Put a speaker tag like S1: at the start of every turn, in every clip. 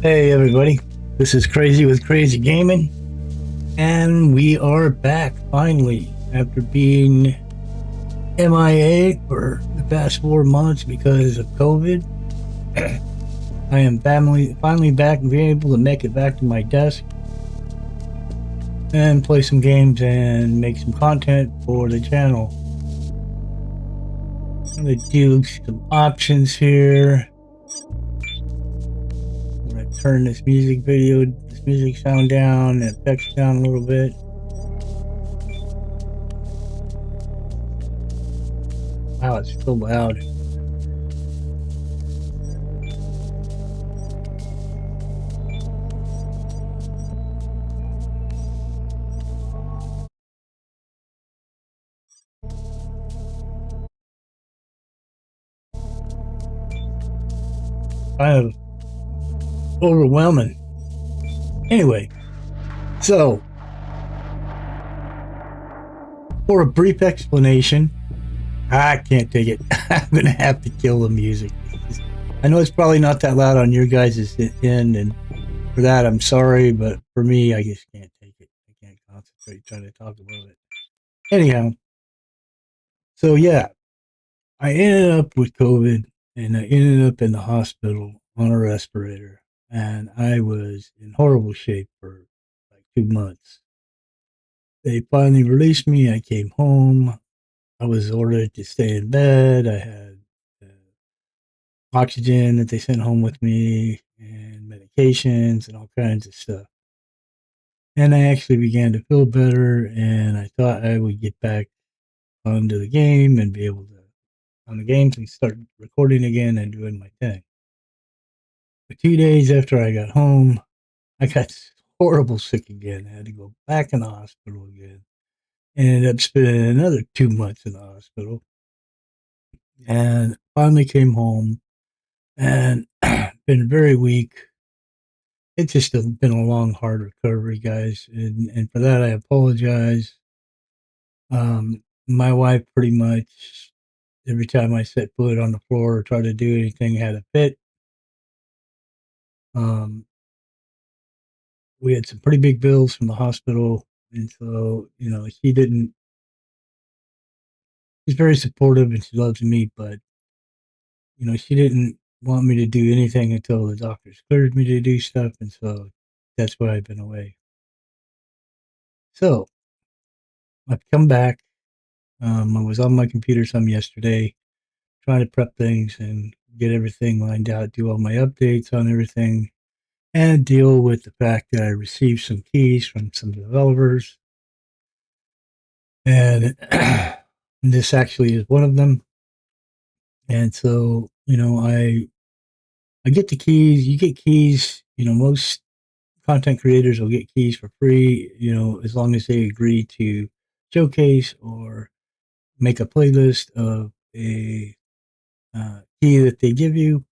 S1: Hey everybody, this is Crazy with Crazy Gaming, and we are back finally after being MIA for the past 4 months because of COVID. I am finally back and being able to make it back to my desk and play some games and make some content for the channel. I'm gonna do some options here. I'm gonna turn this music sound down and effects down a little bit. Wow, it's so loud. Kind of overwhelming. Anyway, so for a brief explanation, I can't take it. I'm gonna have to kill the music. I know it's probably not that loud on your guys' end, and for that I'm sorry, but for me, I just can't take it. I can't concentrate trying to talk about it. Anyhow, so yeah, I ended up with COVID, and I ended up in the hospital on a respirator, and I was in horrible shape for like 2 months. They finally released me. I came home. I was ordered to stay in bed. I had oxygen that they sent home with me and medications and all kinds of stuff. And I actually began to feel better, and I thought I would get back onto the game and be able to on the games and start recording again and doing my thing. But 2 days after I got home, I got horrible sick again. I had to go back in the hospital again. Ended up spending another 2 months in the hospital, and finally came home and been very weak. It's just been a long, hard recovery, guys, and for that I apologize. My wife pretty much every time I set foot on the floor or try to do anything had a fit. Um, we had some pretty big bills from the hospital, and so she didn't. She's very supportive and she loves me, but she didn't want me to do anything until the doctors cleared me to do stuff, and so that's why I've been away. So I've come back. I was on my computer some yesterday trying to prep things and get everything lined out, do all my updates on everything, and deal with the fact that I received some keys from some developers. And this actually is one of them. And so, I get the keys. You get keys. Most content creators will get keys for free, as long as they agree to showcase or make a playlist of a key that they give you.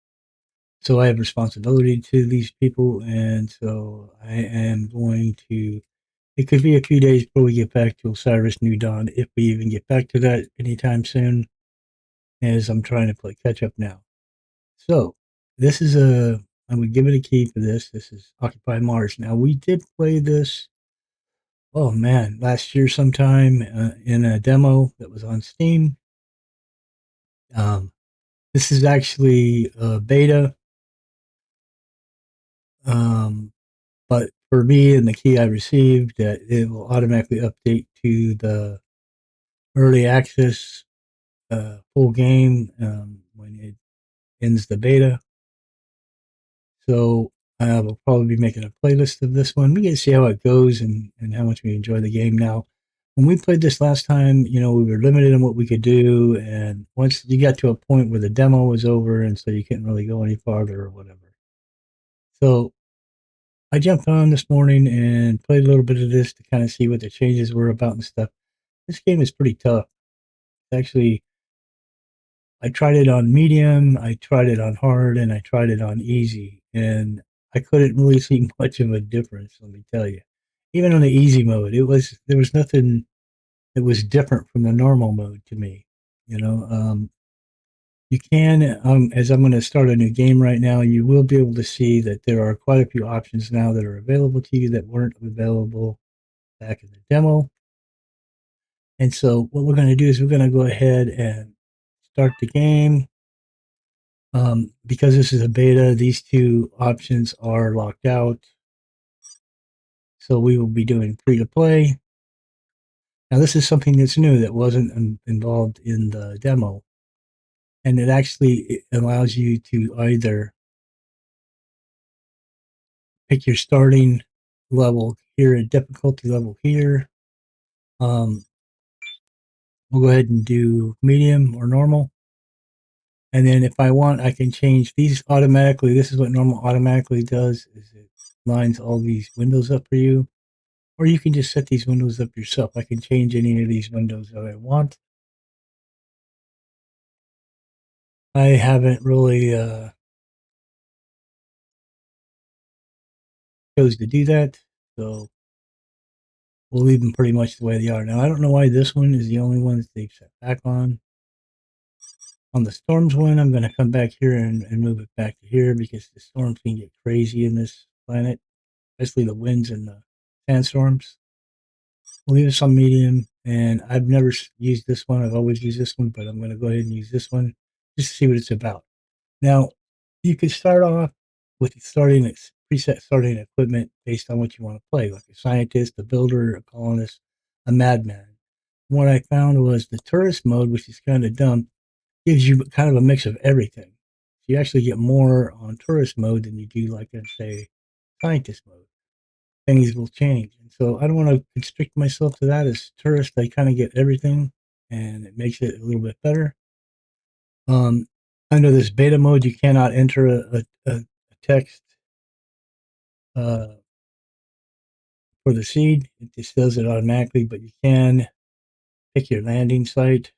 S1: So I have responsibility to these people, and so I am going to. It could be a few days before we get back to Osiris New Dawn, if we even get back to that anytime soon, as I'm trying to play catch up now. So this is a. I would give it a key for this. This is Occupy Mars. Now we did play this. Oh man, last year sometime in a demo that was on Steam. Um, this is actually a beta. Um, But for me and the key I received, that it will automatically update to the early access full game when it ends the beta. So I will probably be making a playlist of this one. We get to see how it goes and how much we enjoy the game now. When we played this last time, we were limited on what we could do. And once you got to a point where the demo was over, and so you couldn't really go any farther or whatever. So I jumped on this morning and played a little bit of this to kind of see what the changes were about and stuff. This game is pretty tough. Actually, I tried it on medium, I tried it on hard, and I tried it on easy, and I couldn't really see much of a difference, let me tell you. Even on the easy mode, there was nothing that was different from the normal mode to me, you know. You can, as I'm going to start a new game right now, you will be able to see that there are quite a few options now that are available to you that weren't available back in the demo. And so what we're going to do is we're going to go ahead and start the game. Because this is a beta, these two options are locked out. So we will be doing free to play. Now, this is something that's new that wasn't involved in the demo. And it actually allows you to either pick your starting level here, a difficulty level here. We'll go ahead and do medium or normal. And then if I want, I can change these automatically. This is what normal automatically does, is it lines all these windows up for you. Or you can just set these windows up yourself. I can change any of these windows that I want. I haven't really chose to do that. So we'll leave them pretty much the way they are. Now, I don't know why this one is the only one that they've set back on. On the storms one, I'm going to come back here and move it back to here because the storms can get crazy in this planet, especially the winds and the sandstorms. We'll leave this on medium, and I've never used this one. I've always used this one, but I'm going to go ahead and use this one just to see what it's about. Now, you could start off with starting preset starting equipment based on what you want to play, like a scientist, a builder, a colonist, a madman. What I found was the tourist mode, which is kind of dumb, gives you kind of a mix of everything. So you actually get more on tourist mode than you do, like in, say, scientist mode. Things will change. And so I don't want to constrict myself to that. As tourist, I kind of get everything, and it makes it a little bit better. Um, Under this beta mode, you cannot enter a text uh, for the seed. It just does it automatically, but you can pick your landing site.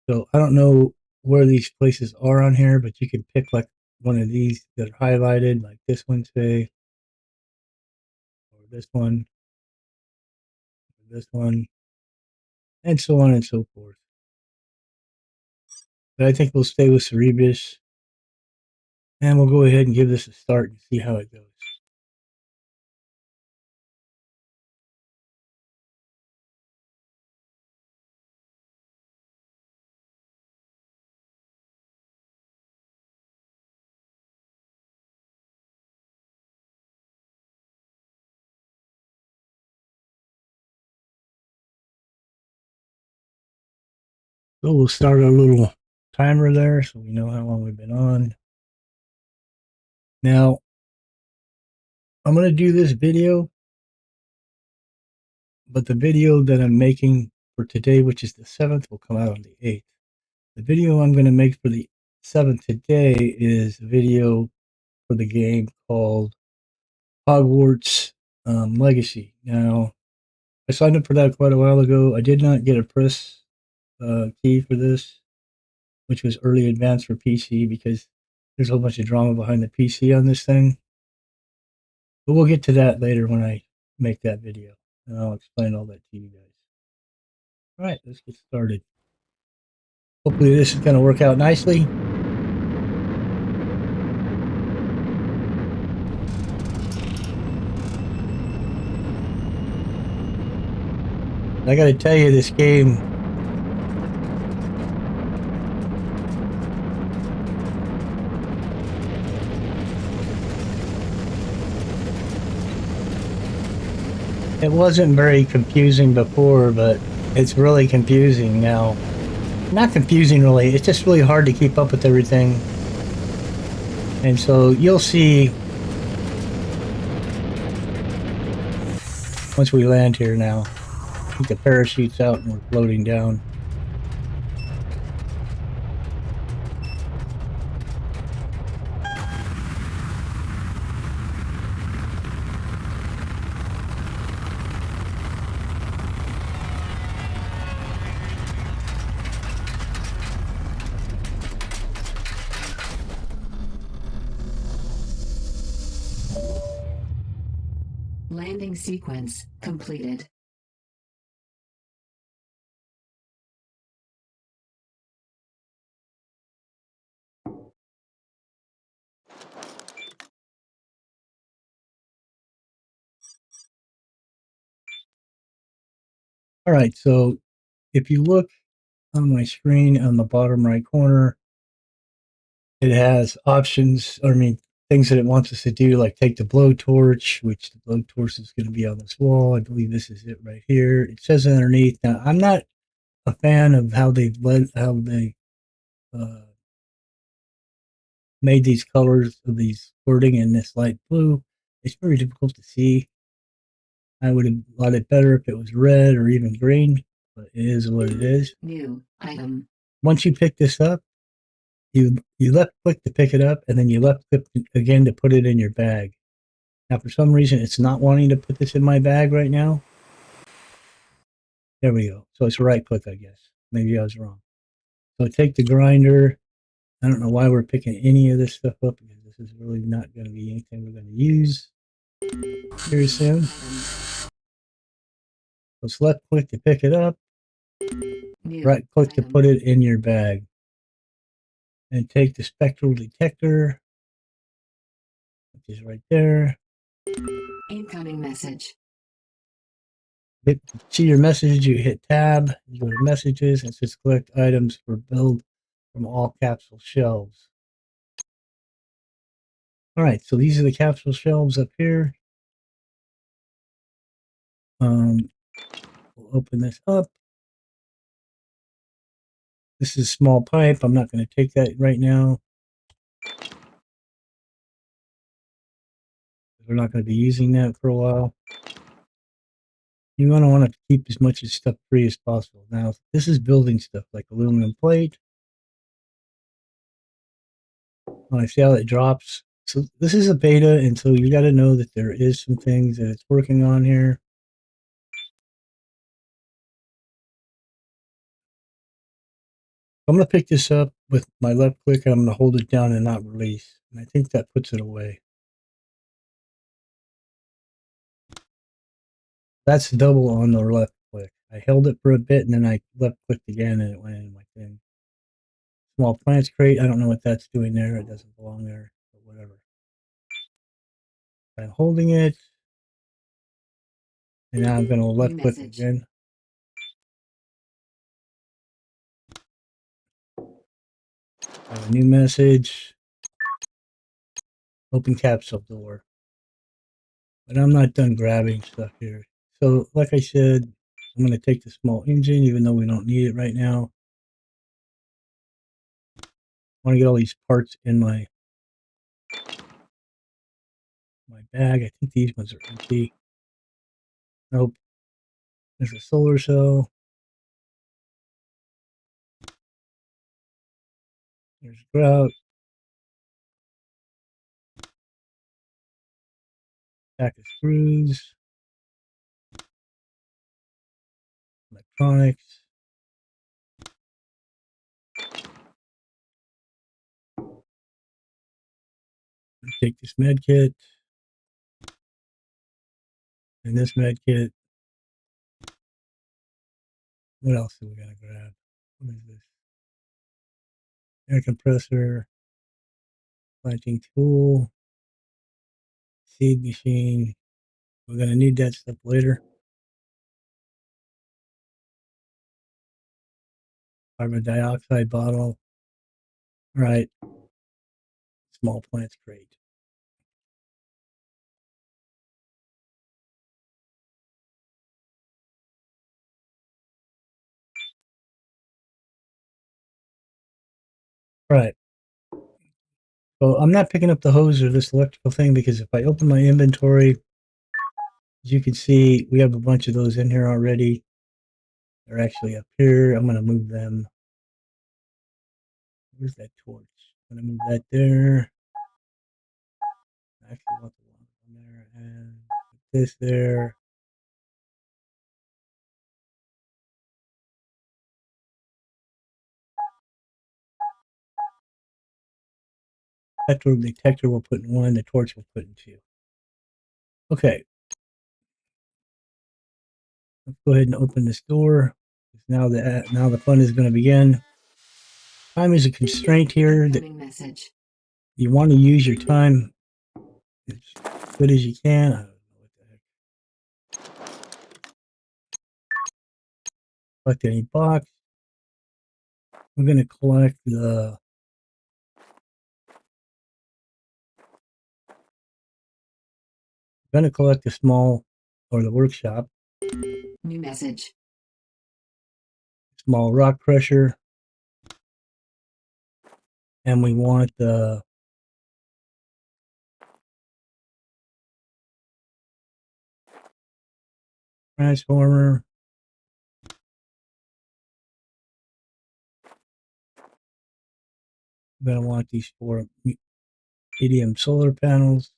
S1: So I don't know where these places are on here, but you can pick like one of these that are highlighted, like this one, say, or this one, or this one, and so on and so forth. But I think we'll stay with Cerebus, and we'll go ahead and give this a start and see how it goes. So we'll start a little timer there so we know how long we've been on. Now, I'm going to do this video, but the video that I'm making for today, which is the 7th, will come out on the 8th. The video I'm going to make for the 7th today is a video for the game called Hogwarts Legacy. Now, I signed up for that quite a while ago. I did not get a press key for this, which was early advance for PC because there's a whole bunch of drama behind the PC on this thing. But we'll get to that later when I make that video, and I'll explain all that to you guys. All right, let's get started. Hopefully this is going to work out nicely. I got to tell you, this game, it wasn't very confusing before, but it's really confusing now. Not confusing, really. It's just really hard to keep up with everything. And so you'll see once we land here now. I think the parachute's out and we're floating down.
S2: Landing sequence completed.
S1: All right, so if you look on my screen on the bottom right corner, it has options, or I mean, things that it wants us to do, like take the blowtorch, which the blowtorch is going to be on this wall. I believe this is it right here. It says underneath. Now, I'm not a fan of how they uh, made these colors of these wording in this light blue. It's very difficult to see. I would have liked it better if it was red or even green, but it is what it is.
S2: New item.
S1: Once you pick this up, you left click to pick it up, and then you left click again to put it in your bag. Now, for some reason, it's not wanting to put this in my bag right now. There we go. So it's right click, I guess. Maybe I was wrong. So take the grinder. I don't know why we're picking any of this stuff up because this is really not going to be anything we're going to use very soon. Let's left click to pick it up.
S2: New
S1: Right click to
S2: item.
S1: put it in your bag. And take the spectral detector, which is right there.
S2: Incoming message.
S1: See your message, you hit tab, you go to messages, and it says collect items for build from all capsule shelves. All right, so these are the capsule shelves up here. We'll open this up. This is small pipe. I'm not going to take that right now. We're not going to be using that for a while. You're going to want to keep as much of stuff free as possible. Now, this is building stuff like aluminum plate. I see how it drops. So this is a beta, and so you got to know that there is some things that it's working on here. I'm going to pick this up with my left click, and I'm going to hold it down and not release. And I think that puts it away. That's double on the left click. I held it for a bit, and then I left clicked again, and it went into my thing. Small plants crate. I don't know what that's doing there. It doesn't belong there, but whatever. I'm holding it, and now I'm going to left click again. I have a new message. Open capsule door. But I'm not done grabbing stuff here. So, like I said, I'm going to take the small engine, even though we don't need it right now. I want to get all these parts in my bag. I think these ones are empty. Nope. There's a solar cell. There's grout. Pack of screws. Electronics. Take this med kit. And this med kit. What else are we going to grab? What is this? Air compressor. Planting tool. Seed machine. We're going to need that stuff later. Carbon dioxide bottle. All right. Small plants crate. All right. So I'm not picking up the hose or this electrical thing because if I open my inventory, as you can see, we have a bunch of those in here already. They're actually up here. I'm going to move them. Where's that torch? I'm going to move that there. I actually want the one there and put this there. Spectral detector we'll put in one. The torch we'll put in two. Okay. Let's go ahead and open this door. Now the fun is going to begin. Time is a constraint here. That you want to use your time as good as you can. I don't know what the heck. collect any box. We're going to collect the small, or the workshop,
S2: New message.
S1: small rock crusher, and we want the transformer. We're going to want these 4 medium solar panels.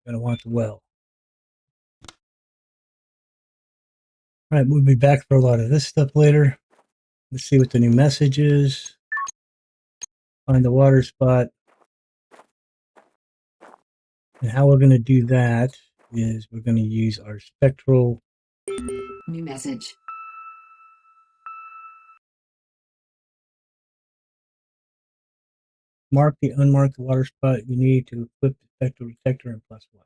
S1: We're going to want the well. All right, we'll be back for a lot of this stuff later. Let's see what the new message is. Find the water spot. And how we're going to do that is we're going to use our spectral.
S2: New message.
S1: Mark the unmarked water spot you need to equip the spectral detector and press Y.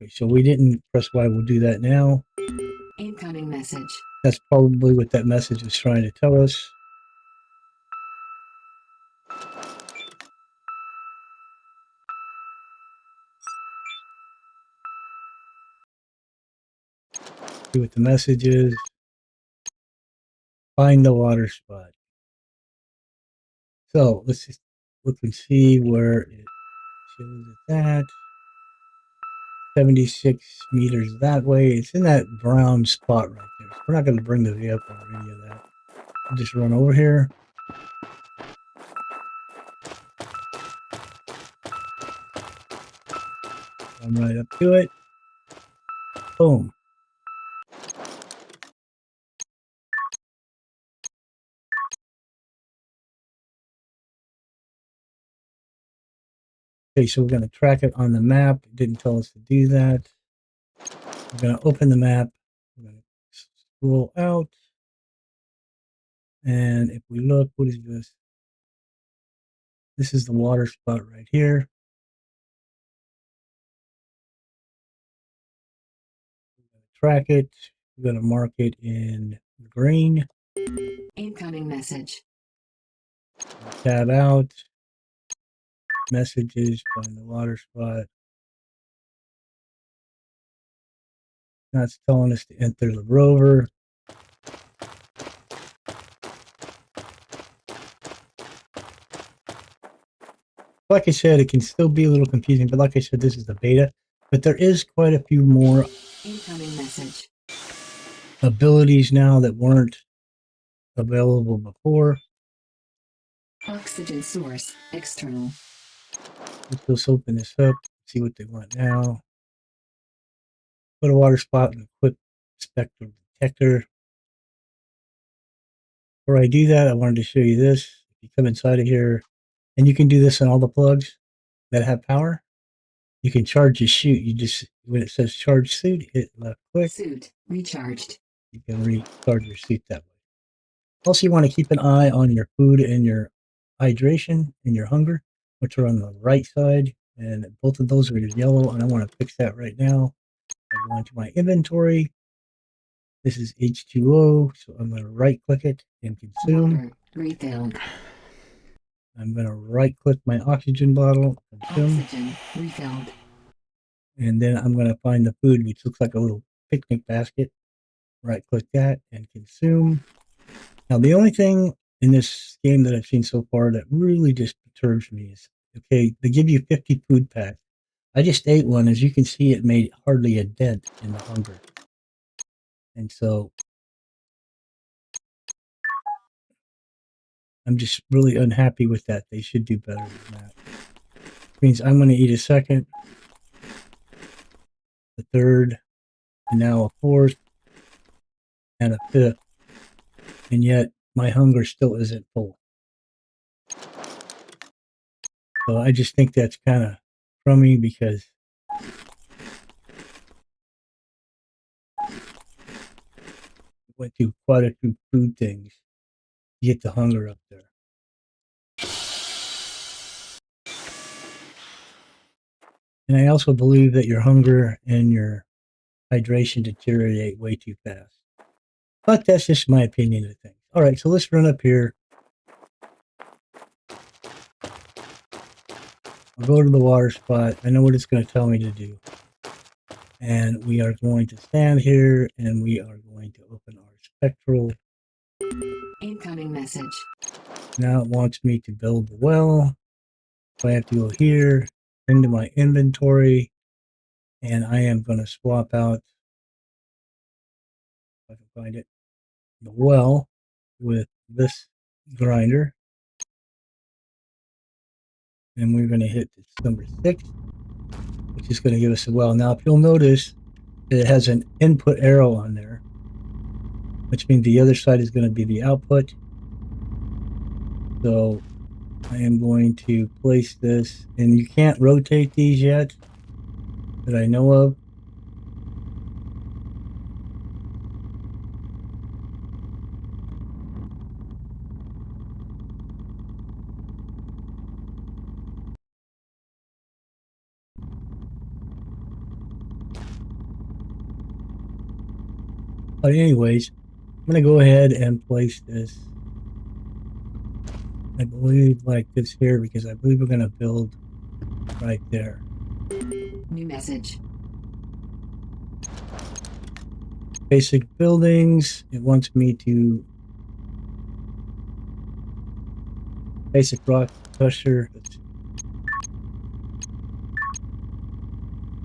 S1: Okay, so we didn't press Y. We'll do that now.
S2: Incoming message.
S1: That's probably what that message is trying to tell us. See what the message is. Find the water spot. So let's just look and see where it shows it at. 76 meters that way. It's in that brown spot right there. So we're not going to bring the vehicle or any of that. We'll just run over here. Come right up to it. Boom. Okay, so we're going to track it on the map. It didn't tell us to do that. We're going to open the map. We're going to scroll out. And if we look, what is this? This is the water spot right here. We're going to track it. We're going to mark it in green.
S2: Incoming message.
S1: Tab out. Messages, find the water spot. Now it's telling us to enter the rover. Like I said, it can still be a little confusing, but like I said, this is the beta. But there is quite a few more
S2: Incoming message.
S1: abilities now that weren't available before.
S2: Oxygen source external.
S1: Let's just open this up, see what they want now. Put a water spot and equip spectral detector. Before I do that, I wanted to show you this. If you come inside of here, and you can do this on all the plugs that have power. You can charge your suit. You just, when it says charge suit, hit left click.
S2: Suit recharged.
S1: You can recharge your suit that way. Also, you want to keep an eye on your food and your hydration and your hunger, which are on the right side. And both of those are yellow, and I want to fix that right now. I go into my inventory. This is H2O, so I'm going to right click it and consume.
S2: Water refilled.
S1: I'm going to right click my oxygen bottle, consume.
S2: Oxygen refilled.
S1: And then I'm going to find the food, which looks like a little picnic basket. Right click that and consume. Now, the only thing in this game that I've seen so far that really just perturbs me is, okay, they give you 50 food packs. I just ate one. As you can see, it made hardly a dent in the hunger. And so I'm just really unhappy with that. They should do better than that. Which means I'm going to eat a second, a third, and now a fourth, and a fifth. And yet my hunger still isn't full. So I just think that's kind of crummy because went through quite a few food things to get the hunger up there. And I also believe that your hunger and your hydration deteriorate way too fast. But that's just my opinion of things. All right, so let's run up here. I'll go to the water spot. I know what it's going to tell me to do. And we are going to stand here and we are going to open our spectral.
S2: Incoming message.
S1: Now it wants me to build the well. So I have to go here into my inventory and I am going to swap out, if I can find it, the well with this grinder. And we're going to hit number 6, which is going to give us a well. Now, if you'll notice, it has an input arrow on there, which means the other side is going to be the output. So I am going to place this, and you can't rotate these yet that I know of. But anyways, I'm going to go ahead and place this, I believe, like this here, because I believe we're going to build right there.
S2: New message.
S1: Basic buildings. It wants me to basic rock crusher.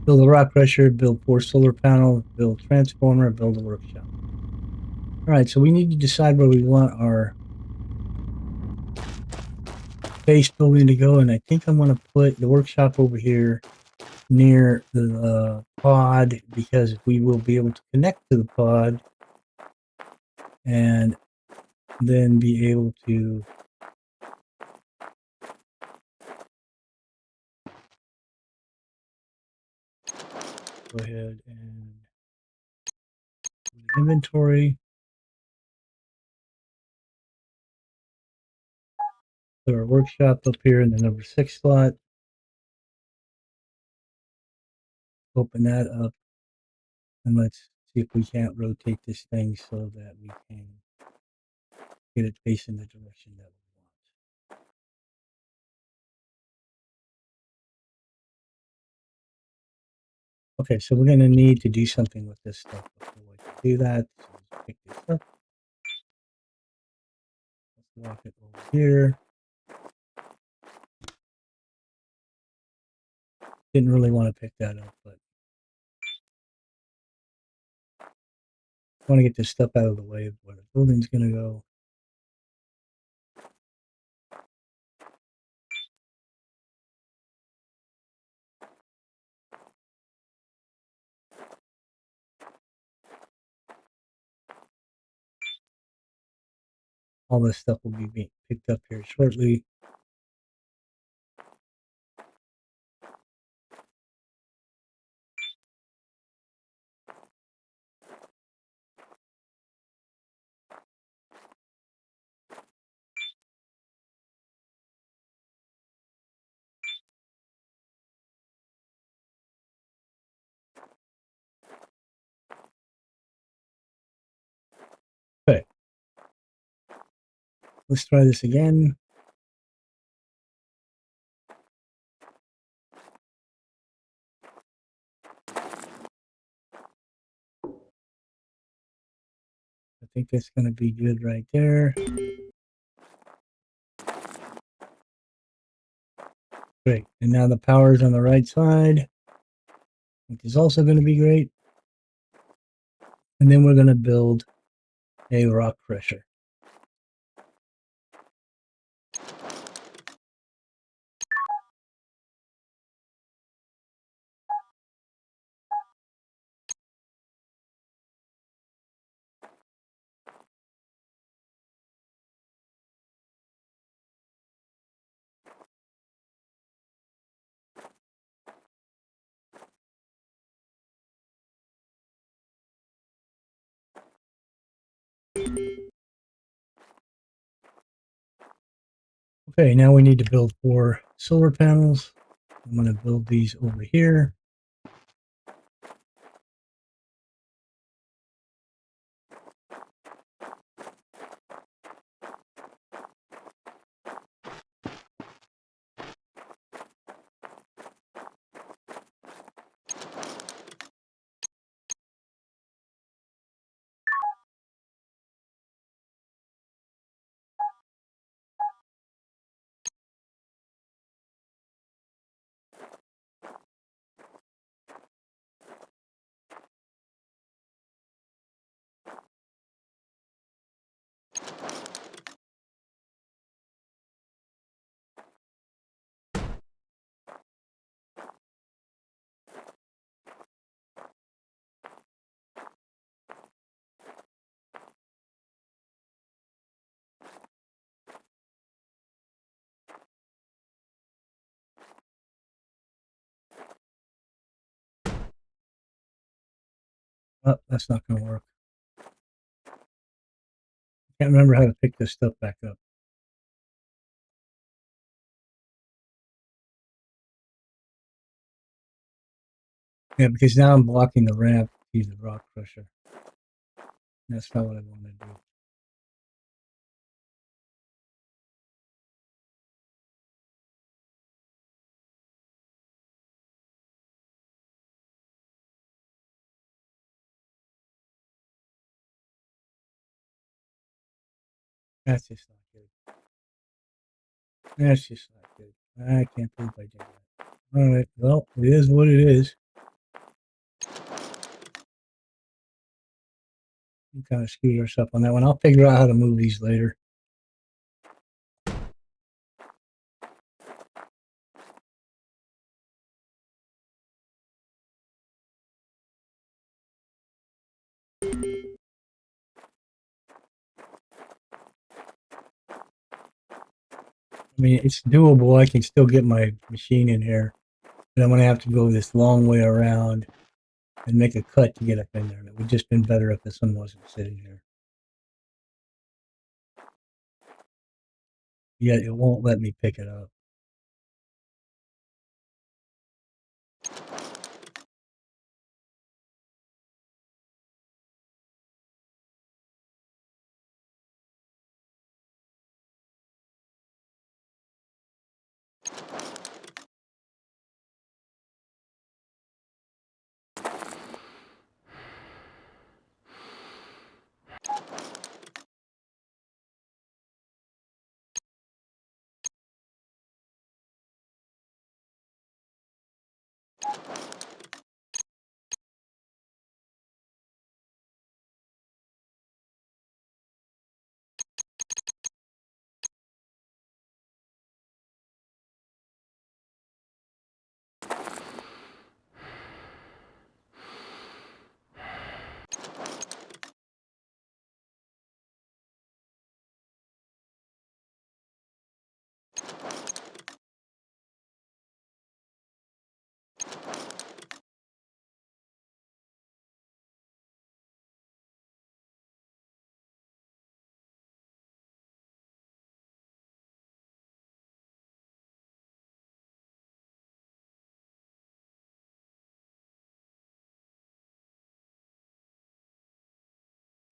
S1: Build a rock crusher, build 4 solar panels, build transformer, build a workshop. Alright, so we need to decide where we want our base building to go, and I think I'm going to put the workshop over here near the pod, because we will be able to connect to the pod and then be able to go ahead and inventory, put our workshop up here in the number 6 slot, open that up, and let's see if we can't rotate this thing so that we can get it facing the direction that we want. Okay, so we're going to need to do something with this stuff before we can do that. So let's pick this up. Let's walk it over here. Didn't really want to pick that up, but I want to get this stuff out of the way of where the building's going to go. All this stuff will be being picked up here shortly. Okay, let's try this again. I think that's going to be good right there. Great. And now the power is on the right side, which is also going to be great. And then we're going to build a rock crusher. Okay, now we need to build 4 solar panels. I'm going to build these over here. Oh, that's not going to work. Can't remember how to pick this stuff back up. Yeah, because now I'm blocking the ramp to the rock crusher. That's not what I want to do. That's just not good. That's just not good. I can't believe I did that. All right. Well, it is what it is. We kind of screwed ourselves on that one. I'll figure out how to move these later. I mean, it's doable. I can still get my machine in here, but I'm going to have to go this long way around and make a cut to get up in there. It would just been better if the sun wasn't sitting here. Yet it won't let me pick it up.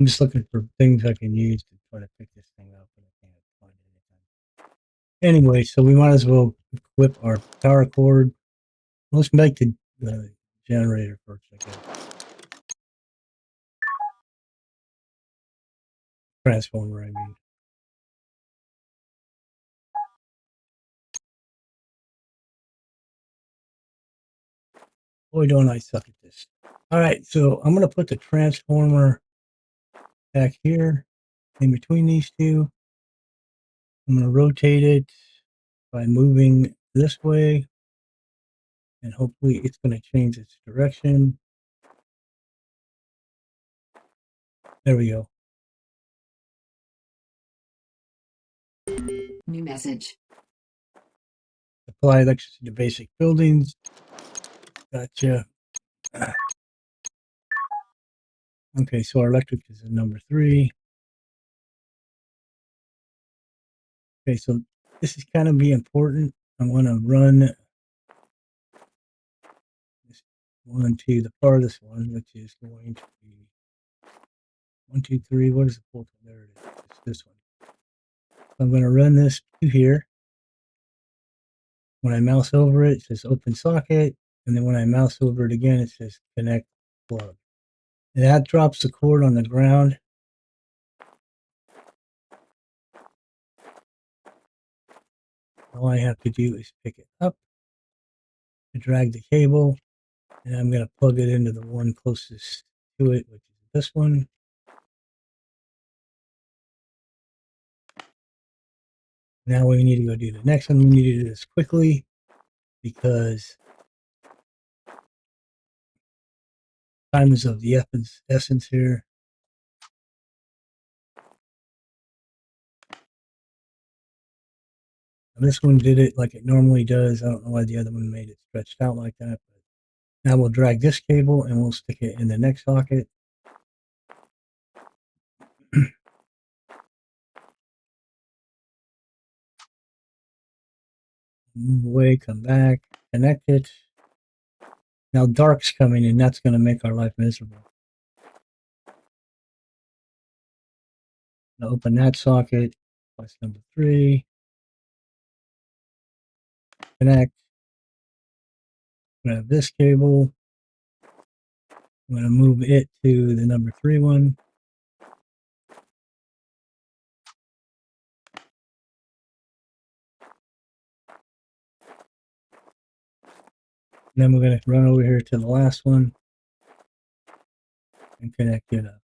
S1: I'm just looking for things I can use to try to pick this thing up, but I can't find anything. Anyway, so we might as well equip our power cord. Let's make the generator first, I guess. Transformer, I mean. Boy, don't I suck at this. All right, so I'm going to put the transformer back here in between these two. I'm going to rotate it by moving this way, and hopefully it's going to change its direction. There we go.
S2: New message.
S1: Apply electricity to basic buildings. Gotcha. Okay, so our electric is number 3. Okay, so this is kind of be important. I want to run one to the farthest one, which is going to be 1, 2, 3. What is the fourth one? There it is. It's this one. I'm going to run this to here. When I mouse over it, it says open socket. And then when I mouse over it again, it says connect plug. And that drops the cord on the ground. All I have to do is pick it up, drag the cable, and I'm going to plug it into the one closest to it, which is this one. Now we need to go do the next one. We need to do this quickly because time is of the essence here. Now this one did it like it normally does. I don't know why the other one made it stretched out like that. But now we'll drag this cable and we'll stick it in the next socket. Move away, come back, connect it. Now dark's coming and that's going to make our life miserable. Now open that socket, plus number 3, connect, grab this cable. I'm going to move it to the number 3 one. And then we're going to run over here to the last one and connect it up.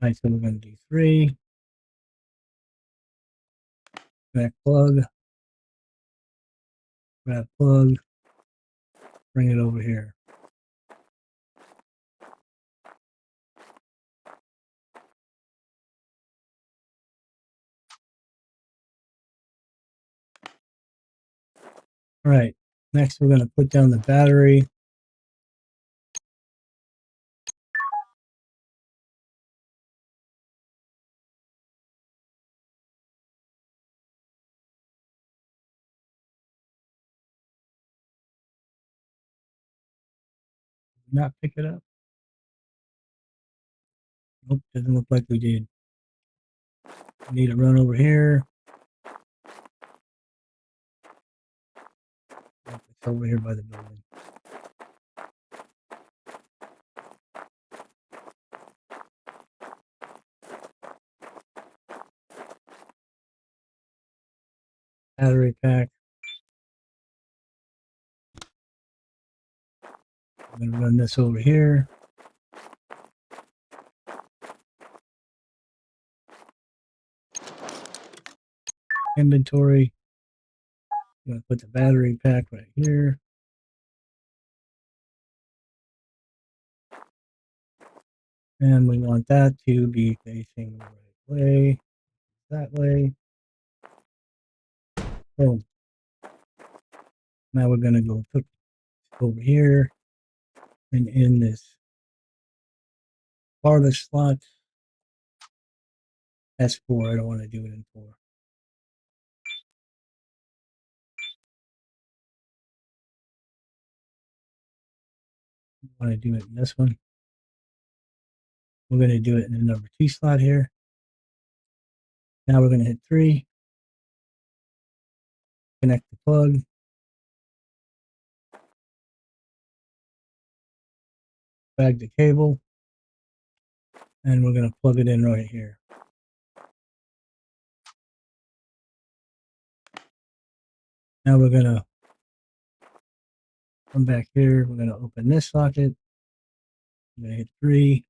S1: All right, so we're going to do 3, connect plug, grab plug, bring it over here. All right, next we're going to put down the battery. Not pick it up. Nope, doesn't look like we did. We need to run over here. Nope, it's over here by the building. Battery pack. I'm going to run this over here. Inventory. I'm going to put the battery pack right here. And we want that to be facing the right way, that way. Boom. Now we're going to go put over here and in this farthest slot. That's 4. I don't want to do it in 4. I want to do it in this one. We're going to do it in the number 2 slot here. Now we're going to hit 3. Connect the plug. Drag the cable. And we're going to plug it in right here. Now we're going to come back here. We're going to open this socket. I'm going to hit 3.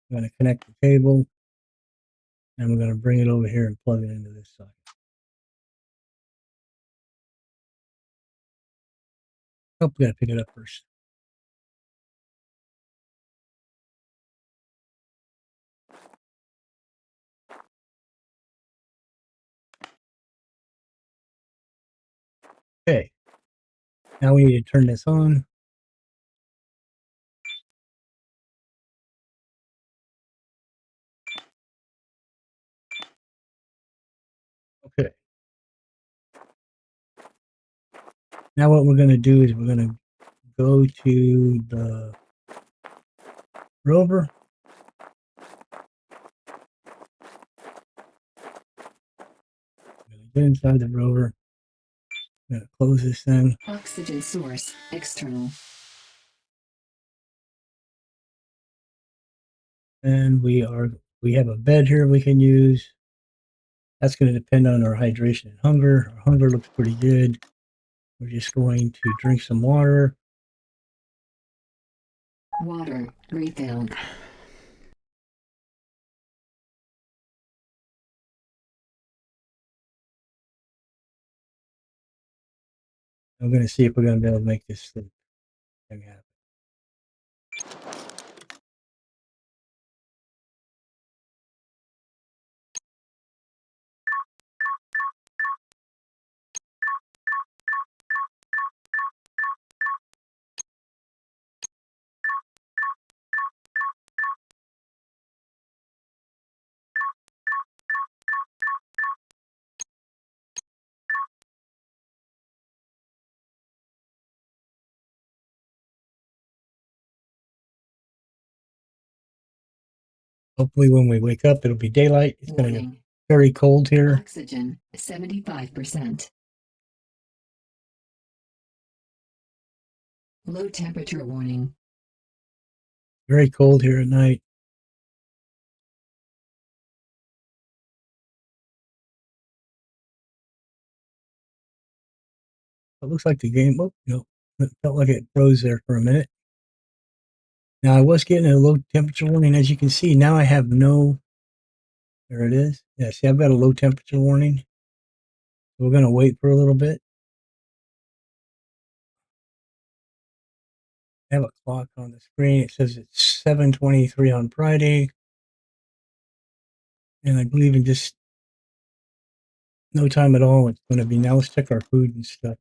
S1: I'm going to connect the cable. And we're going to bring it over here and plug it into this socket. Oh, we got to pick it up first. Okay. Now we need to turn this on. Okay. Now what we're going to do is we're going to go to the rover. We're going to get inside the rover. I'm going to close this thing.
S2: Oxygen source external.
S1: And we have a bed here we can use. That's going to depend on our hydration and hunger. Our hunger looks pretty good. We're just going to drink some water.
S2: Water refilled.
S1: I'm going to see if we're going to be able to make this thing happen. Hopefully when we wake up, it'll be daylight. It's going to get very cold here.
S2: Oxygen 75%. Low temperature warning.
S1: Very cold here at night. It looks like the game, it felt like it froze there for a minute. Now I was getting a low temperature warning. As you can see, now I have there it is. Yeah, see, I've got a low temperature warning. We're going to wait for a little bit. I have a clock on the screen. It says it's 7:23 on Friday. And I believe in just no time at all, it's going to be now. Let's check our food and stuff.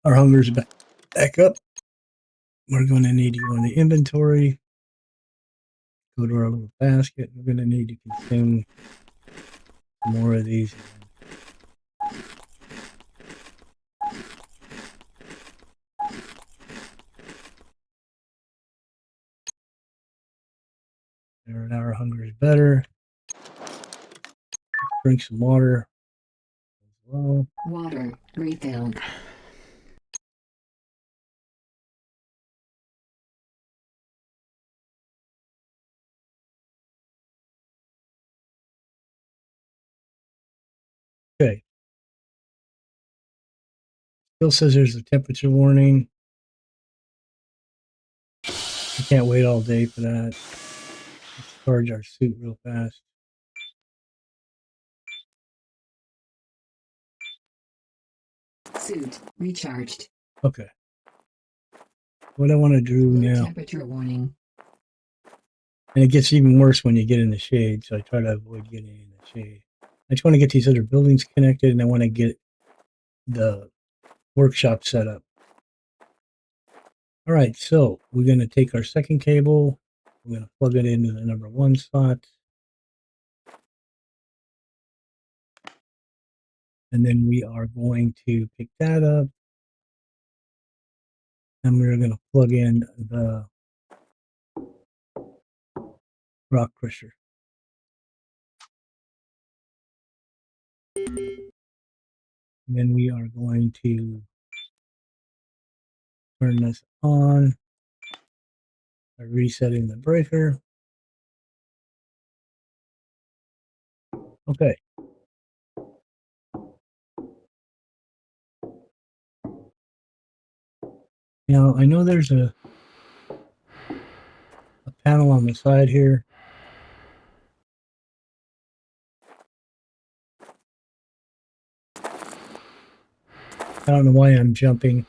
S1: Our hunger's back up. We're going to need to go in the inventory, go to our little basket. We're going to need to consume more of these. There, now our hunger is better. Let's drink some water as well.
S2: Water refilled.
S1: Okay. Still says there's a temperature warning. I can't wait all day for that. Let's charge our suit real fast.
S2: Suit recharged.
S1: Okay. What I want to do
S2: Low
S1: now,
S2: temperature warning.
S1: and it gets even worse when you get in the shade, so I try to avoid getting in the shade. I just want to get these other buildings connected, and I want to get the workshop set up. All right, so we're going to take our second cable. We're going to plug it into the number 1 spot. And then we are going to pick that up. And we're going to plug in the rock crusher. And then we are going to turn this on by resetting the breaker. Okay. Now, I know there's a panel on the side here. I don't know why I'm jumping.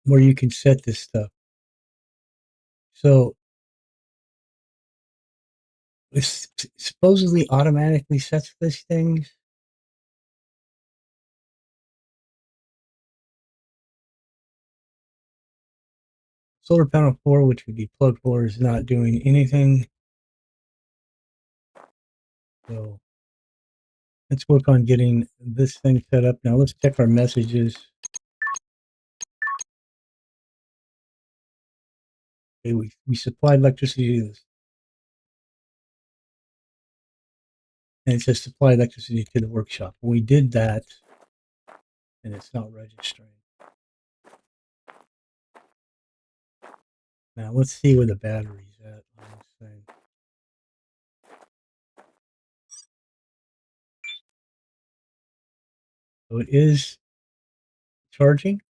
S1: Where you can set this stuff. So it supposedly automatically sets these things. Solar panel 4, which would be plug 4, is not doing anything. So let's work on getting this thing set up. Now let's check our messages. Okay, we supplied electricity to this. And it says supply electricity to the workshop. We did that, and it's not registering. Now let's see where the battery's at on this thing. So it is charging.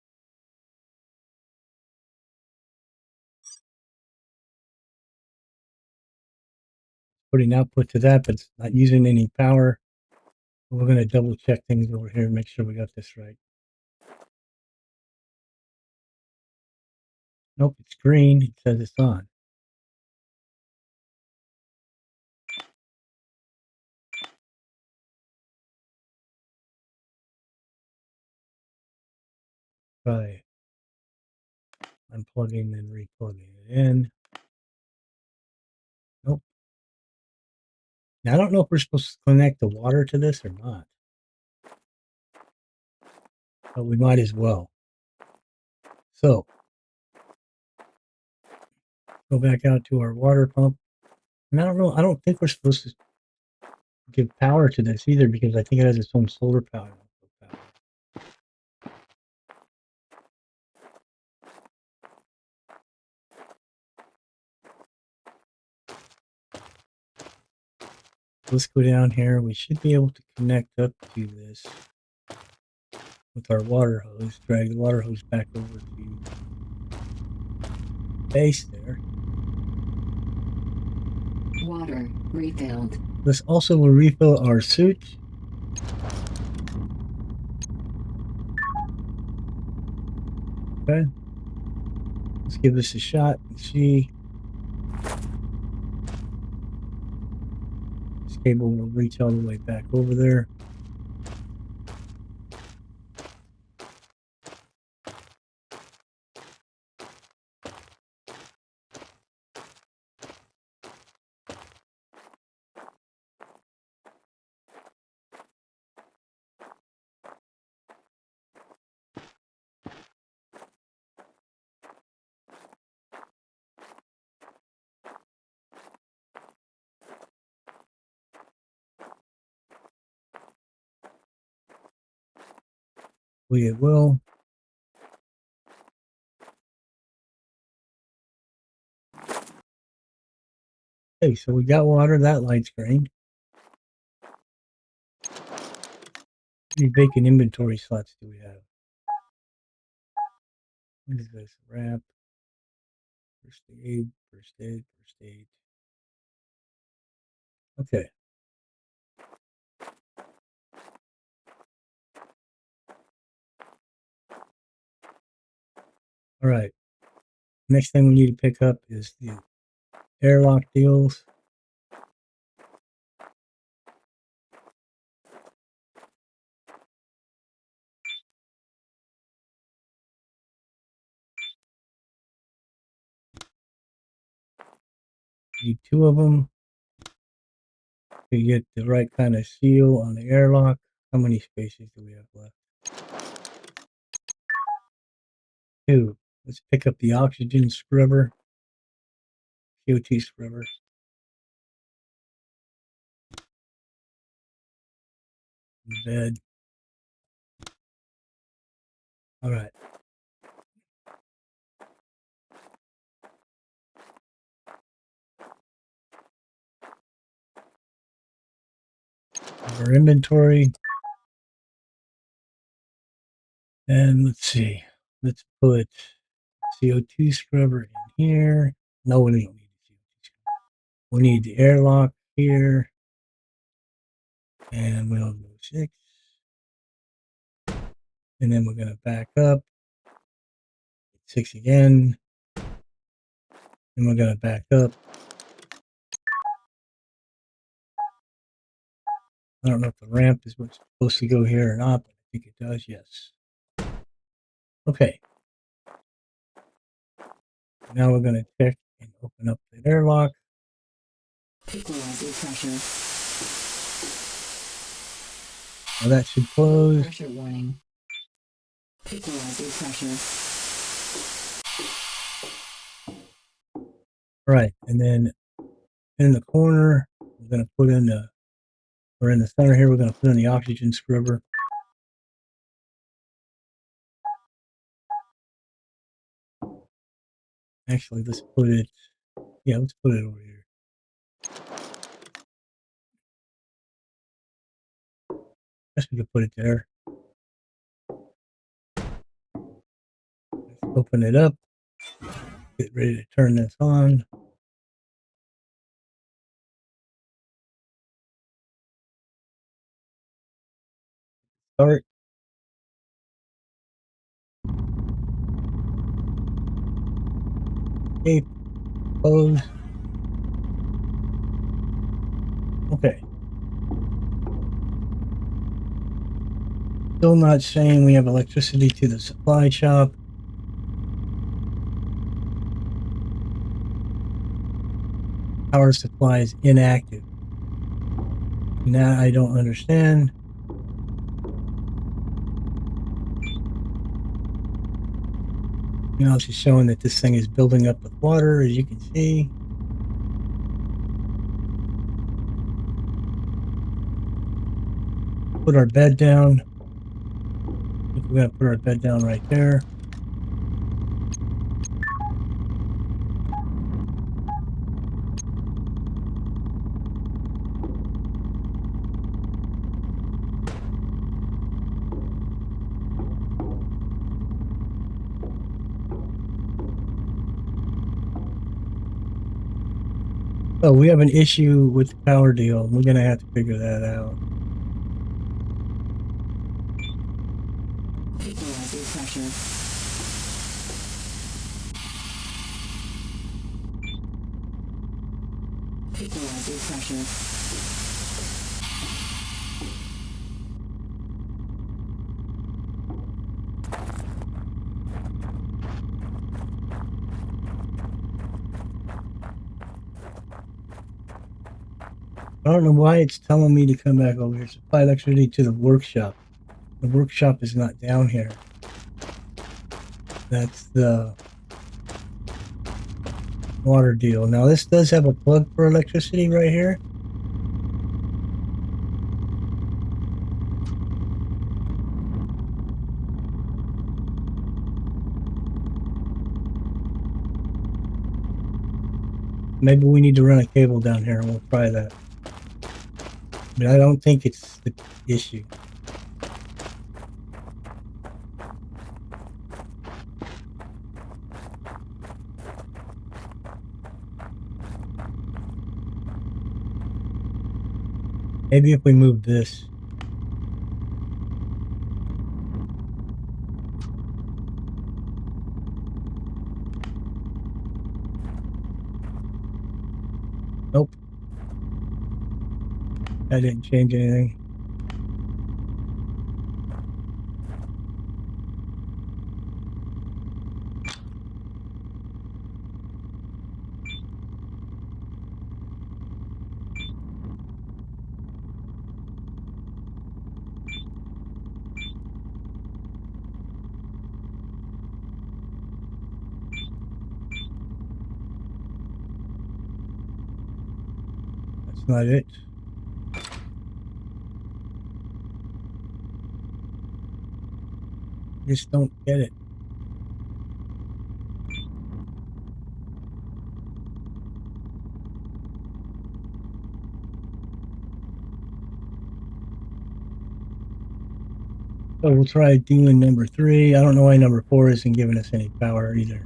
S1: Putting output to that, but it's not using any power. We're going to double check things over here and make sure we got this right. Nope, it's green. It says it's on. Try unplugging and replugging it in. Nope. Now, I don't know if we're supposed to connect the water to this or not, but we might as well. So, go back out to our water pump. And I don't think we're supposed to give power to this either because I think it has its own solar power. Let's go down here. We should be able to connect up to this with our water hose. Drag the water hose back over to base there.
S2: Water refilled.
S1: This also will refill our suit. Okay. Let's give this a shot and see. This cable will reach all the way back over there. We will. Okay, so we got water. That light's green. How many vacant inventory slots do we have? What is this? Wrap. First aid. First aid. First aid. Okay. All right. Next thing we need to pick up is the airlock deals. Need two of them to get the right kind of seal on the airlock. How many spaces do we have left? Two. Let's pick up the oxygen scrubber. CO2 scrubber. In the bed. All right. Our inventory. And let's see. Let's put CO2 scrubber in here. No, we don't need the CO2 scrubber. We need the airlock here. And we'll go 6. And then we're going to back up. 6 again. And we're going to back up. I don't know if the ramp is what's supposed to go here or not, but I think it does, yes. Okay. Now we're going to check and open up the airlock.
S2: Equalizer pressure.
S1: Now that should close.
S2: Pressure warning. Equalizer pressure.
S1: Right, and then in the corner, we're going to put in the, or in the center here, we're going to put in the oxygen scrubber. Actually, let's put it, yeah, let's put it over here. I guess we could put it there. Let's open it up. Get ready to turn this on. Start. Okay, close. Okay. Still not saying we have electricity to the supply shop. Power supply is inactive. Now I don't understand. Now it's just showing that this thing is building up with water, as you can see. Put our bed down. We're going to put our bed down right there. Oh, we have an issue with the power deal. We're going to have to figure that out.
S2: Equalizer pressure. Equalizer pressure.
S1: I don't know why it's telling me to come back over here. Supply electricity to the workshop. The workshop is not down here. That's the water deal. Now this does have a plug for electricity right here. Maybe we need to run a cable down here and we'll try that. But I don't think it's the issue. Maybe if we move this. Nope. That didn't change anything. That's not it. Just don't get it. So we'll try doing number 3. I don't know why number 4 isn't giving us any power either.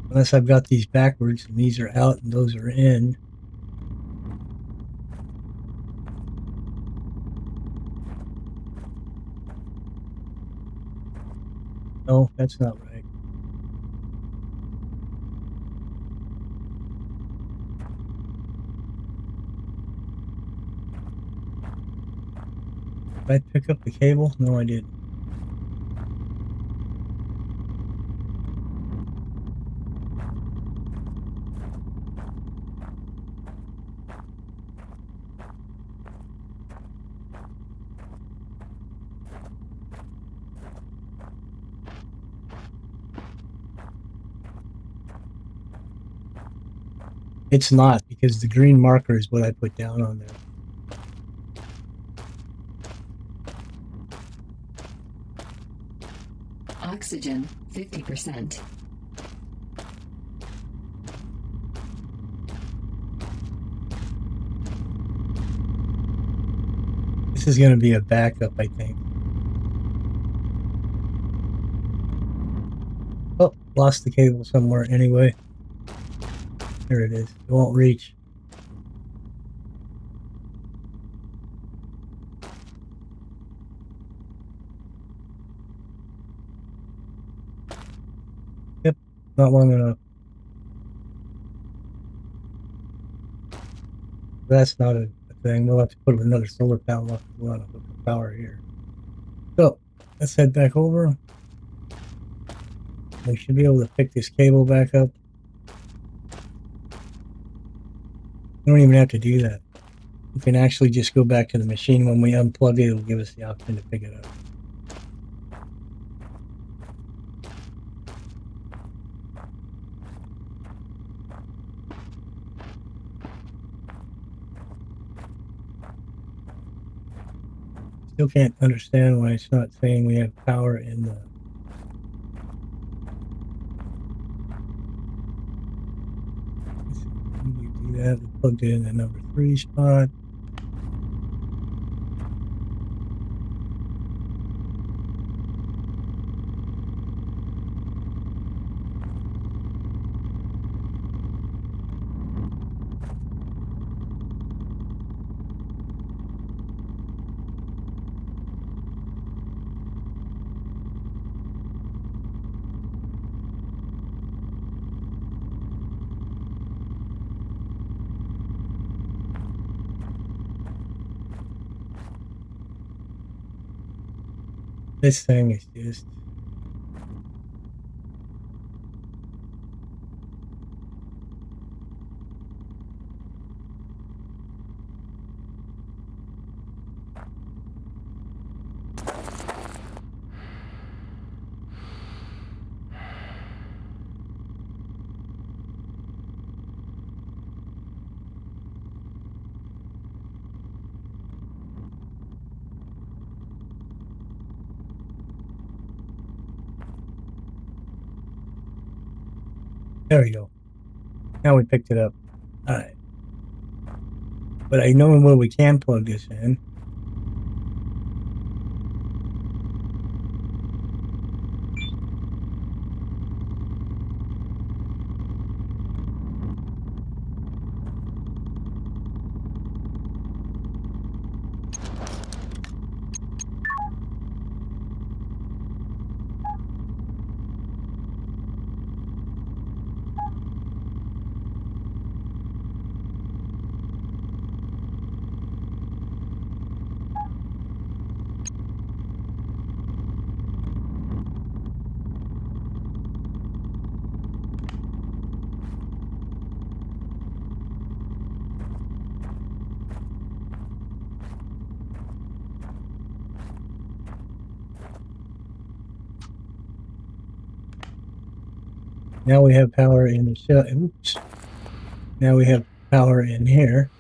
S1: Unless I've got these backwards and these are out and those are in. No, that's not right. Did I pick up the cable? No, I didn't. It's not, because the green marker is what I put down on there.
S2: Oxygen, 50%.
S1: This is going to be a backup, I think. Oh, lost the cable somewhere anyway. There it is. It won't reach. Yep, not long enough. That's not a thing. We'll have to put another solar panel up if we want to hook up power here. So let's head back over. We should be able to pick this cable back up. We don't even have to do that. We can actually just go back to the machine. When we unplug it, it'll give us the option to pick it up. Still can't understand why it's not saying we have power in the... We do that. We plugged it in the number 3 spot. This thing is just... There we go. Now we picked it up. All right. But I know where we can plug this in. Now we have power in the cell. Oops. Now we have power in here.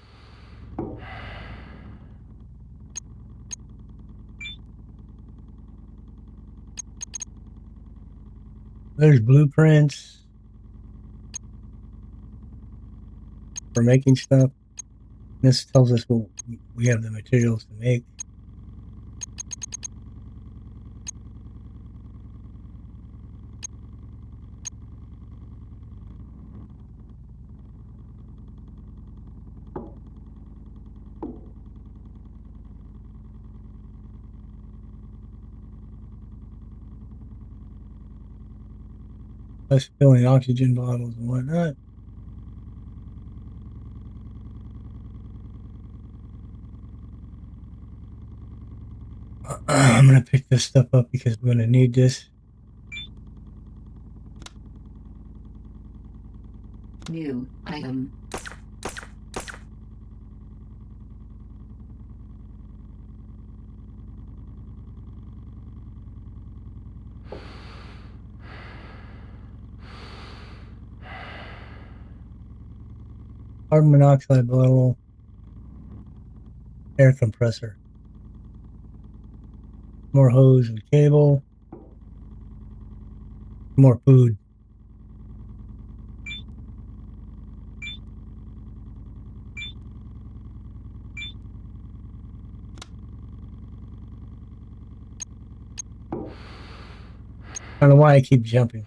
S1: There's blueprints for making stuff. This tells us what we have the materials to make. Us filling oxygen bottles and whatnot. I'm going to pick this stuff up because we're going to need this.
S2: New item.
S1: carbon monoxide bottle, air compressor, more hose and cable, more food. I don't know why I keep jumping.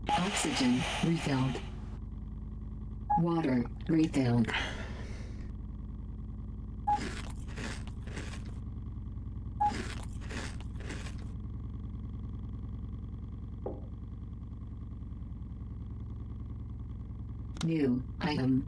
S2: Oxygen refilled. Water refilled. New item.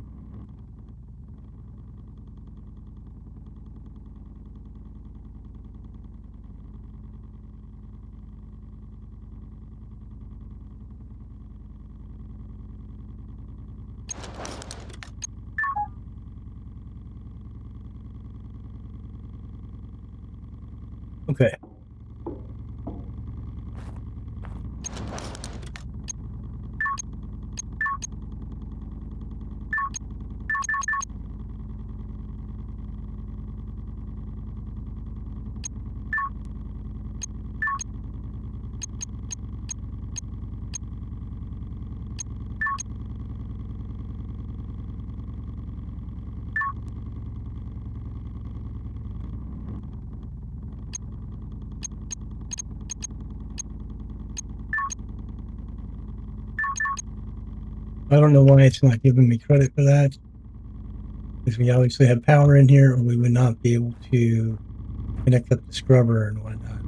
S1: Okay. I don't know why it's not giving me credit for that. Because we obviously have power in here, or we would not be able to connect up the scrubber and whatnot.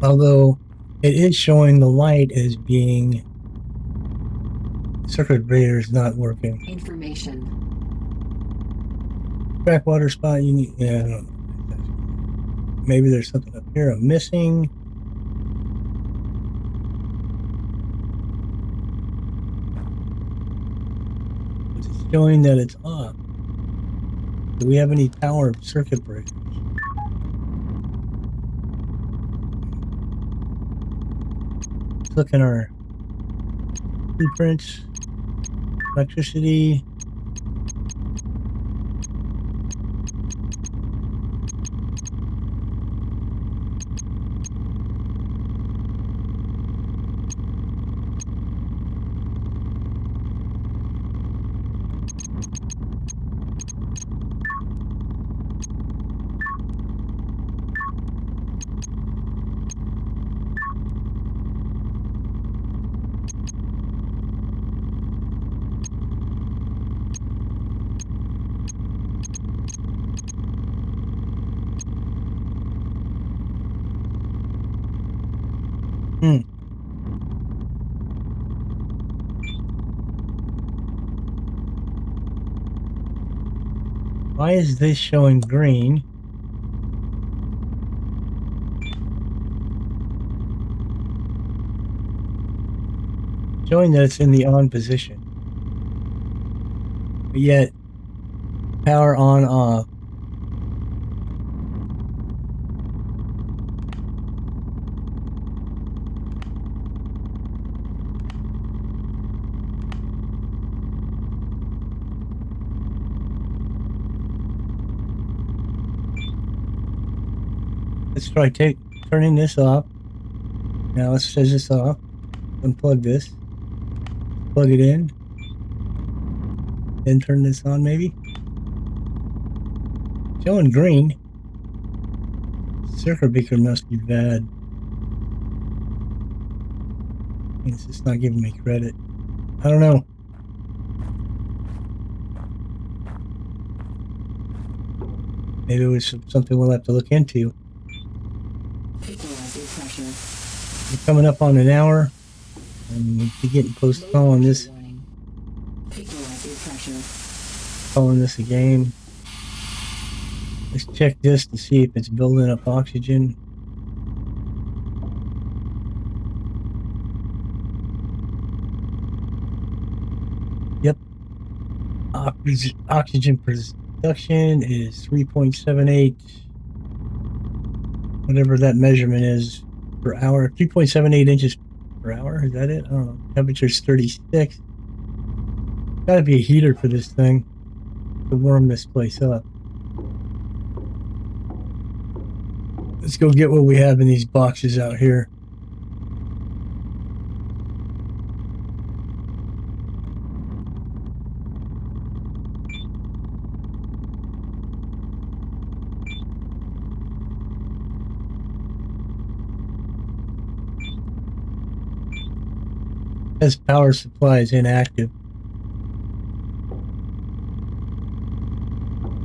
S1: Although it is showing the light as being circuit breaker is not working.
S2: Information.
S1: Crack water spot, you need, yeah, I don't know. Maybe there's something up here I'm missing. It's showing that it's off. Do we have any power circuit breakers? Let's look in our blueprints. Electricity. Why is this showing green? Showing that it's in the on position. But yet, power on off. Let's try turning this off. Now let's shut this off. Unplug this. Plug it in. Then turn this on maybe. Showing green. Circuit breaker must be bad. It's just not giving me credit. I don't know. Maybe it was something we'll have to look into. We're coming up on an hour, and we'll be getting close to calling this a game. Let's check this to see if it's building up oxygen. Yep. Oxygen production is 3.78. whatever that measurement is per hour. 3.78 inches per hour. Is that it? I don't know. Temperature's 36. Got to be a heater for this thing to warm this place up. Let's go get what we have in these boxes out here. As power supply is inactive.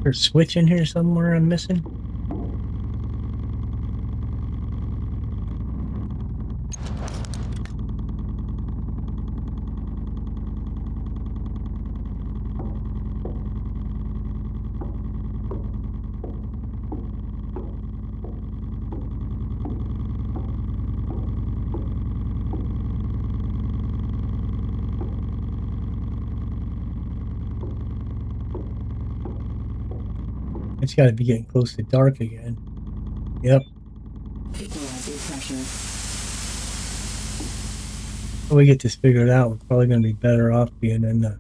S1: There's a switch in here somewhere I'm missing. It's got to be getting close to dark again. Yep.
S2: Equalizing pressure.
S1: When we get this figured out, we're probably going to be better off being in the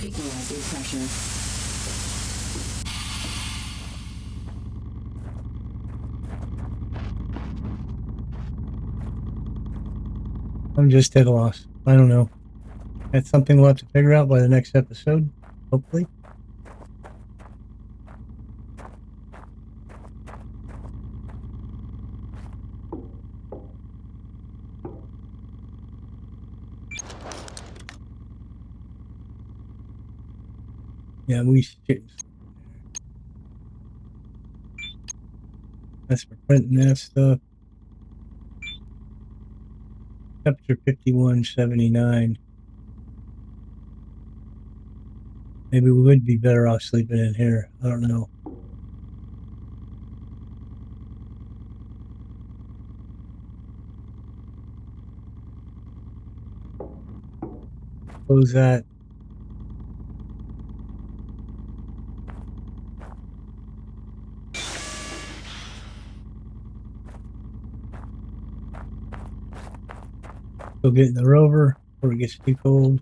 S2: Equalizing pressure.
S1: I'm just at a loss. I don't know. That's something we'll have to figure out by the next episode, hopefully. Yeah, we should. That's for printing that stuff. Temperature 51.79. Maybe we would be better off sleeping in here. I don't know. Close that. Go get in the rover before it gets too cold.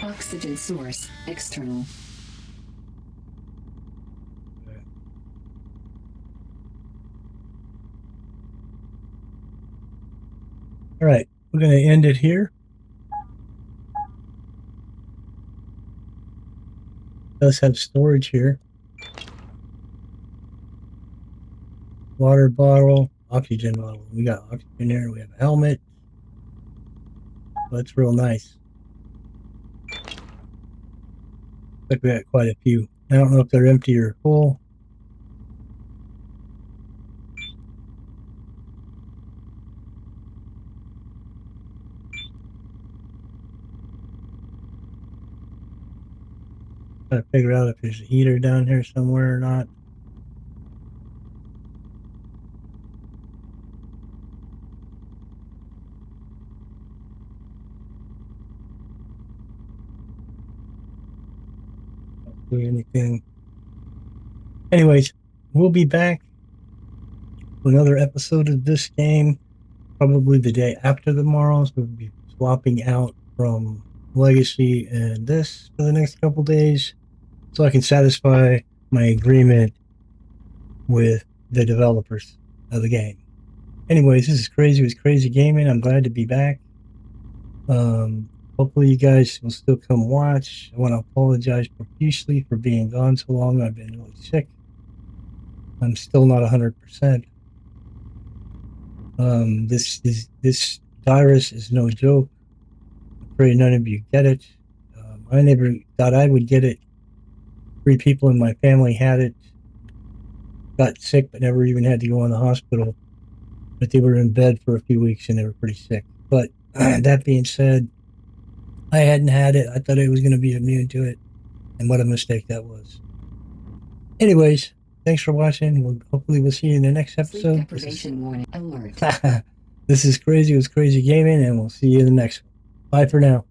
S2: Oxygen source external.
S1: All right, we're going to end it here. It does have storage here. Water bottle, oxygen bottle. We got oxygen there. We have a helmet. That's real nice. Looks like we got quite a few. I don't know if they're empty or full. Trying to figure out if there's a heater down here somewhere or not. Don't do anything. Anyways, we'll be back for another episode of this game, probably the day after tomorrow. So we'll be swapping out from Legacy and this for the next couple days, so I can satisfy my agreement with the developers of the game. Anyways, this is crazy. It was crazy gaming. I'm glad to be back. Hopefully you guys will still come watch. I want to apologize profusely for being gone so long. I've been really sick. I'm still not 100%. This virus is no joke. I'm afraid none of you get it. I never thought I would get it. 3 people in my family had it, got sick, but never even had to go in the hospital. But they were in bed for a few weeks and they were pretty sick. But that being said, I hadn't had it. I thought I was going to be immune to it. And what a mistake that was. Anyways, Thanks for watching. Hopefully we'll see you in the next
S2: Sleep
S1: episode.
S2: deprivation warning alert.
S1: This is Crazy with Crazy Gaming, and we'll see you in the next one. Bye for now.